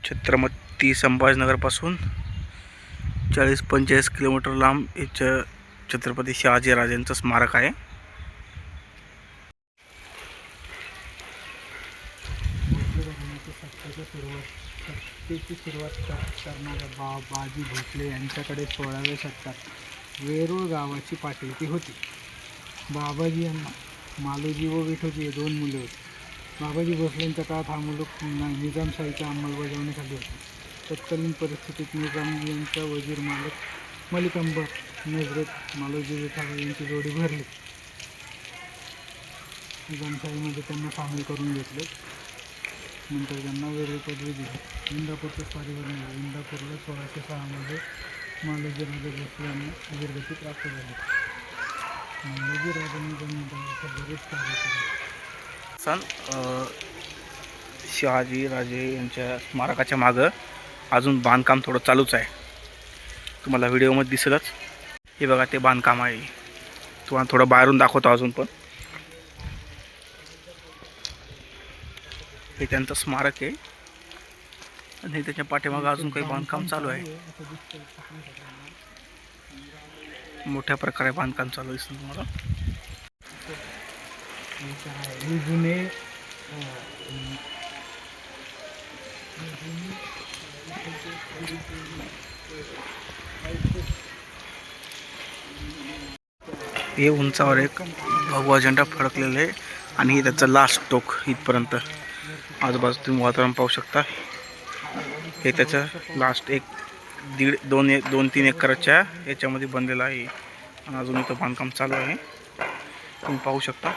Chhatrapati संभाजीनगरपासून 40-45 kilometre लांब इथं छत्रपती शहाजी राजांचं स्मारक आहे. सत्तेची सुरुवात करणाऱ्या बाजी भोसले यांच्याकडे 16व्या शतकात वेरूळ गावाची पाटलिकी होती. बाबाजी यांना मालोजी व विठोजी हे 2 मुले होती. बाबाजी भोसलेंच्या काळात हा मुलूक निजामशाहीच्या अंमलबजावणीखाली होता. तत्कालीन परिस्थितीत निजाम यांचा वजीर मलिक अंबर नजरेत मालोजी विठाबाई यांची जोडी भरली. निजामशाहीमध्ये त्यांना सामील करून घेतले. नंतर त्यांना वेगळी पदवी दिली. इंदापूरच्या स्वारीवर नेले. इंदापूरला 1606 मध्ये मालोजी राजे भोसले यांना वीरगती प्राप्त झाली. मालोजी राजांनी जमीनदाराचे बरेच कार्य केले. शहाजी राजे यांच्या स्मारकाच्या मागं अजून बांधकाम थोडं चालूच आहे. तुम्हाला व्हिडिओमध्ये दिसेलच. हे बघा ते बांधकाम आहे. तुम्हाला थोडं बाहेरून दाखवतो अजून पण. हे त्यांचं स्मारक आहे आणि त्याच्या पाठीमागं अजून काही बांधकाम चालू आहे. मोठ्या प्रकारे बांधकाम चालू दिसतं तुम्हाला. जुने हे उंचावर एक भगवा झेंडा फडकलेला आहे आणि त्याचं लास्ट टोक इथपर्यंत. आजूबाजू तुम्ही वातावरण पाहू शकता. हे त्याचं लास्ट 1-2-3 एकराच्या याच्यामध्ये बनलेलं आहे आणि अजून इथं बांधकाम चालू आहे. तुम्ही पाहू शकता.